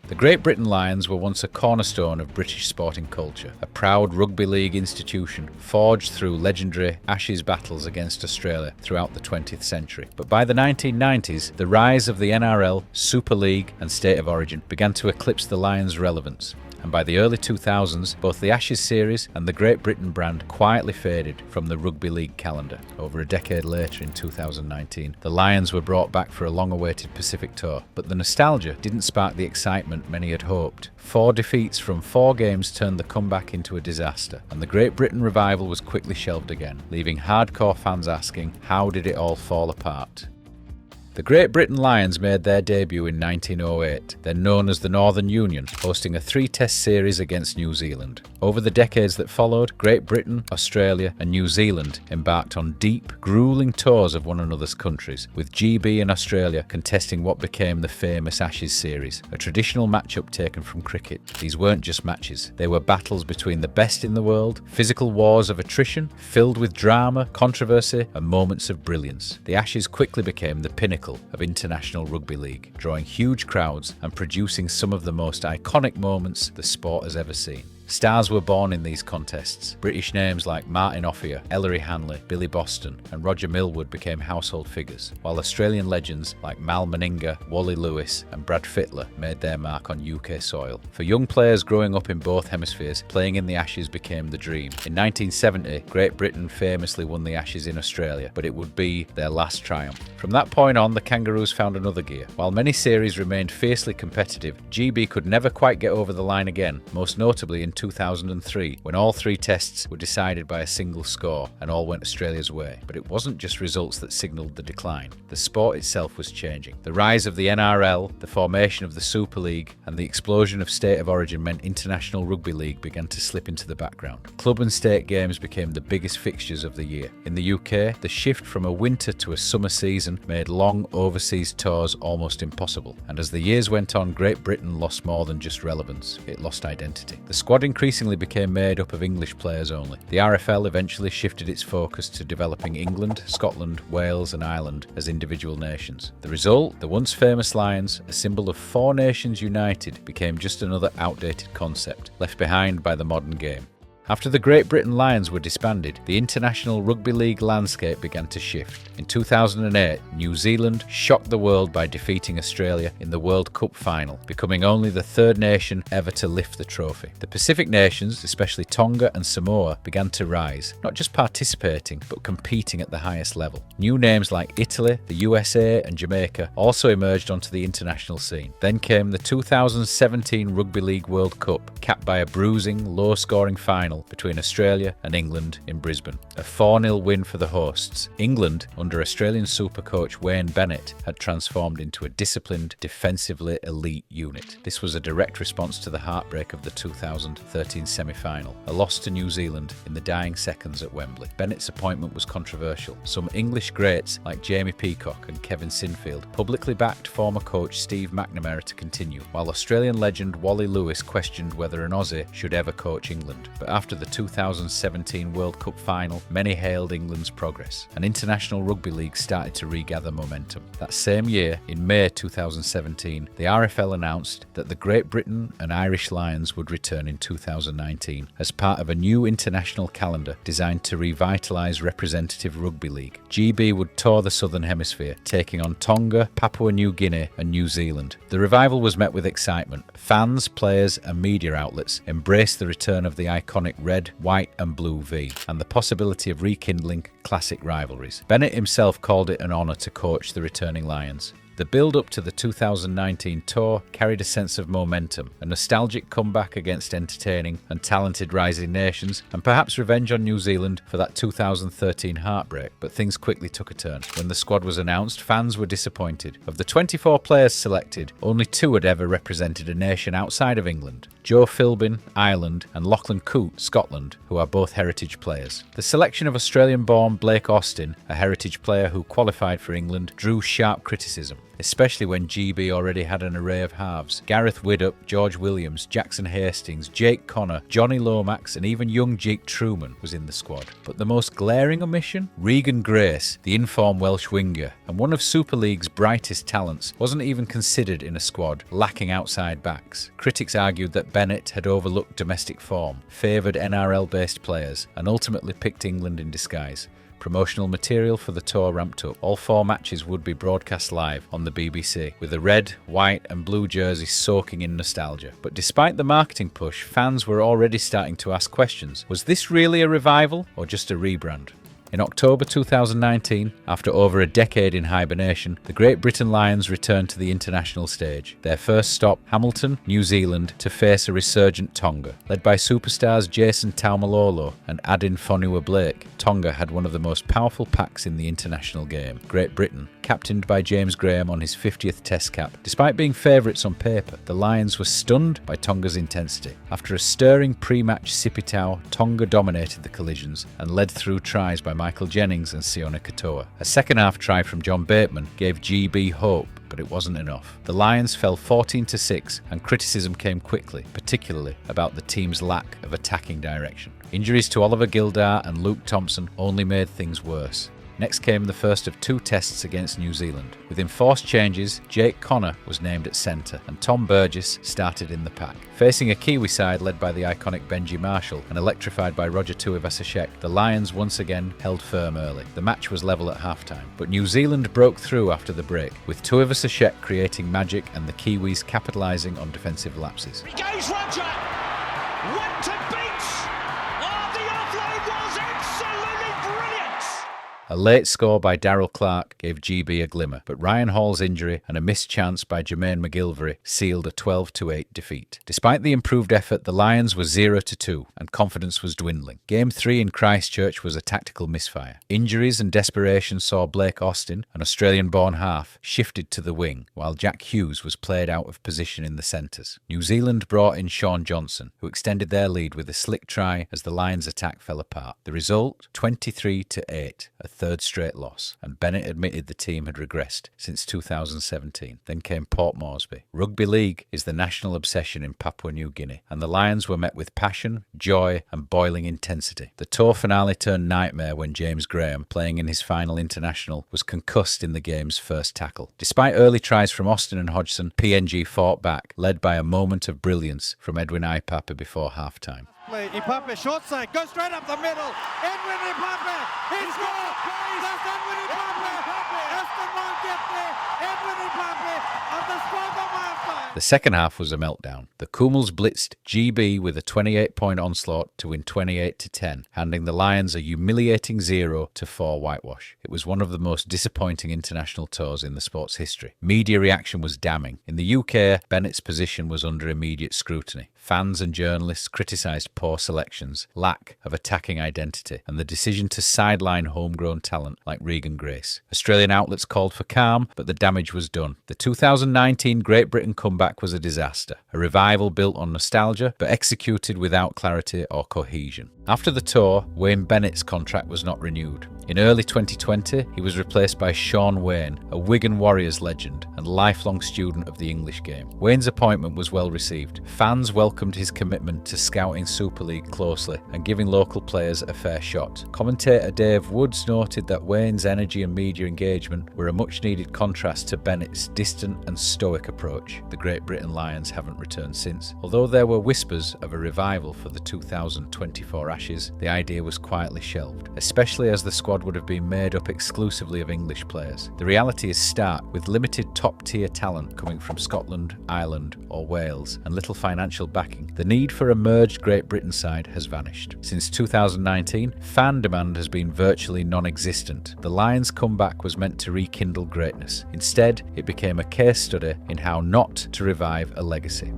The Great Britain Lions were once a cornerstone of British sporting culture, a proud rugby league institution forged through legendary Ashes battles against Australia throughout the 20th century. But by the 1990s, the rise of the NRL, Super League and State of Origin began to eclipse the Lions' relevance. And by the early 2000s, both the Ashes series and the Great Britain brand quietly faded from the Rugby League calendar. Over a decade later, in 2019, the Lions were brought back for a long-awaited Pacific tour, but the nostalgia didn't spark the excitement many had hoped. 4 defeats from 4 games turned the comeback into a disaster, and the Great Britain revival was quickly shelved again, leaving hardcore fans asking, how did it all fall apart? The Great Britain Lions made their debut in 1908, then known as the Northern Union, hosting a 3-test series against New Zealand. Over the decades that followed, Great Britain, Australia and New Zealand embarked on deep, gruelling tours of one another's countries, with GB and Australia contesting what became the famous Ashes series, a traditional matchup taken from cricket. These weren't just matches, they were battles between the best in the world, physical wars of attrition, filled with drama, controversy and moments of brilliance. The Ashes quickly became the pinnacle of international rugby league, drawing huge crowds and producing some of the most iconic moments the sport has ever seen. Stars were born in these contests. British names like Martin Offiah, Ellery Hanley, Billy Boston and Roger Millward became household figures, while Australian legends like Mal Meninga, Wally Lewis and Brad Fittler made their mark on UK soil. For young players growing up in both hemispheres, playing in the Ashes became the dream. In 1970, Great Britain famously won the Ashes in Australia, but it would be their last triumph. From that point on, the Kangaroos found another gear. While many series remained fiercely competitive, GB could never quite get over the line again, most notably in 2003, when all 3 tests were decided by a single score and all went Australia's way. But it wasn't just results that signalled the decline. The sport itself was changing. The rise of the NRL, the formation of the Super League and the explosion of State of Origin meant International Rugby League began to slip into the background. Club and state games became the biggest fixtures of the year. In the UK, the shift from a winter to a summer season made long overseas tours almost impossible. And as the years went on, Great Britain lost more than just relevance. It lost identity. The squad increasingly became made up of English players only. The RFL eventually shifted its focus to developing England, Scotland, Wales and Ireland as individual nations. The result, the once famous Lions, a symbol of 4 nations united, became just another outdated concept, left behind by the modern game. After the Great Britain Lions were disbanded, the international rugby league landscape began to shift. In 2008, New Zealand shocked the world by defeating Australia in the World Cup final, becoming only the 3rd nation ever to lift the trophy. The Pacific nations, especially Tonga and Samoa, began to rise, not just participating, but competing at the highest level. New names like Italy, the USA and Jamaica also emerged onto the international scene. Then came the 2017 Rugby League World Cup, capped by a bruising, low-scoring final between Australia and England in Brisbane. A 4-0 win for the hosts. England, under Australian super coach Wayne Bennett, had transformed into a disciplined, defensively elite unit. This was a direct response to the heartbreak of the 2013 semi-final, a loss to New Zealand in the dying seconds at Wembley. Bennett's appointment was controversial. Some English greats like Jamie Peacock and Kevin Sinfield publicly backed former coach Steve McNamara to continue, while Australian legend Wally Lewis questioned whether an Aussie should ever coach England. But after the 2017 World Cup final, many hailed England's progress, and International Rugby League started to regather momentum. That same year, in May 2017, the RFL announced that the Great Britain and Irish Lions would return in 2019 as part of a new international calendar designed to revitalise representative rugby league. GB would tour the Southern Hemisphere, taking on Tonga, Papua New Guinea and New Zealand. The revival was met with excitement. Fans, players and media outlets embraced the return of the iconic red, white and blue V, and the possibility of rekindling classic rivalries. Bennett himself called it an honour to coach the returning Lions. The build-up to the 2019 tour carried a sense of momentum, a nostalgic comeback against entertaining and talented rising nations, and perhaps revenge on New Zealand for that 2013 heartbreak. But things quickly took a turn. When the squad was announced, fans were disappointed. Of the 24 players selected, only 2 had ever represented a nation outside of England: Joe Philbin, Ireland, and Lachlan Coote, Scotland, who are both heritage players. The selection of Australian-born Blake Austin, a heritage player who qualified for England, drew sharp criticism. especially when GB already had an array of halves. Gareth Widdop, George Williams, Jackson Hastings, Jake Connor, Johnny Lomax and even young Jake Truman was in the squad. But the most glaring omission? Regan Grace, the informed Welsh winger and one of Super League's brightest talents, wasn't even considered in a squad, lacking outside backs. Critics argued that Bennett had overlooked domestic form, favoured NRL-based players and ultimately picked England in disguise. Promotional material for the tour ramped up. All 4 matches would be broadcast live on the BBC, with the red, white and blue jerseys soaking in nostalgia. But despite the marketing push, fans were already starting to ask questions. Was this really a revival or just a rebrand? In October 2019, after over a decade in hibernation, the Great Britain Lions returned to the international stage. Their first stop, Hamilton, New Zealand, to face a resurgent Tonga. Led by superstars Jason Taumalolo and Adin Fonua-Blake, Tonga had one of the most powerful packs in the international game. Great Britain, captained by James Graham on his 50th Test cap. Despite being favourites on paper, the Lions were stunned by Tonga's intensity. After a stirring pre-match sipitao, Tonga dominated the collisions and led through tries by Michael Jennings and Sione Katoa. A second-half try from John Bateman gave GB hope, but it wasn't enough. The Lions fell 14-6 and criticism came quickly, particularly about the team's lack of attacking direction. Injuries to Oliver Gildart and Luke Thompson only made things worse. Next came the first of 2 tests against New Zealand. With enforced changes, Jake Connor was named at centre and Tom Burgess started in the pack. Facing a Kiwi side led by the iconic Benji Marshall and electrified by Roger Tuivasa-Sheck, the Lions once again held firm early. The match was level at half-time, but New Zealand broke through after the break, with Tuivasa-Sheck creating magic and the Kiwis capitalising on defensive lapses. He goes Roger! One to beat! Oh, the offload was absolutely brilliant! A late score by Darryl Clark gave GB a glimmer, but Ryan Hall's injury and a missed chance by Jermaine McGilvery sealed a 12-8 defeat. Despite the improved effort, the Lions were 0-2 and confidence was dwindling. Game 3 in Christchurch was a tactical misfire. Injuries and desperation saw Blake Austin, an Australian-born half, shifted to the wing, while Jack Hughes was played out of position in the centres. New Zealand brought in Sean Johnson, who extended their lead with a slick try as the Lions' attack fell apart. The result? 23-8, a third straight loss, and Bennett admitted the team had regressed since 2017. Then came Port Moresby. Rugby league is the national obsession in Papua New Guinea, and the Lions were met with passion, joy and boiling intensity. The tour finale turned nightmare when James Graham, playing in his final international, was concussed in the game's first tackle. Despite early tries from Austin and Hodgson, PNG fought back, led by a moment of brilliance from Edwin Ipapa before half-time. Ipapa short side, goes straight up the middle. Edwin Ipapa, he scores! Does Edwin Ipapa? Aston won't get there. Edwin Ipapa on the spot of half-time. The second half was a meltdown. The Kumals blitzed GB with a 28-point onslaught to win 28-10, handing the Lions a humiliating 0-4 whitewash. It was one of the most disappointing international tours in the sport's history. Media reaction was damning. In the UK, Bennett's position was under immediate scrutiny. Fans and journalists criticised poor selections, lack of attacking identity, and the decision to sideline homegrown talent like Regan Grace. Australian outlets called for calm, but the damage was done. The 2019 Great Britain comeback was a disaster, a revival built on nostalgia, but executed without clarity or cohesion. After the tour, Wayne Bennett's contract was not renewed. In early 2020, he was replaced by Sean Wayne, a Wigan Warriors legend and lifelong student of the English game. Wayne's appointment was well received. Fans welcomed his commitment to scouting Super League closely and giving local players a fair shot. Commentator Dave Woods noted that Wayne's energy and media engagement were a much-needed contrast to Bennett's distant and stoic approach. The Great Britain Lions haven't returned since. Although there were whispers of a revival for the 2024 Ashes, the idea was quietly shelved, especially as the squad would have been made up exclusively of English players. The reality is stark, with limited top-tier talent coming from Scotland, Ireland or Wales, and little financial backing. The need for a merged Great Britain side has vanished. Since 2019, fan demand has been virtually non-existent. The Lions' comeback was meant to rekindle greatness. Instead, it became a case study in how not to revive a legacy.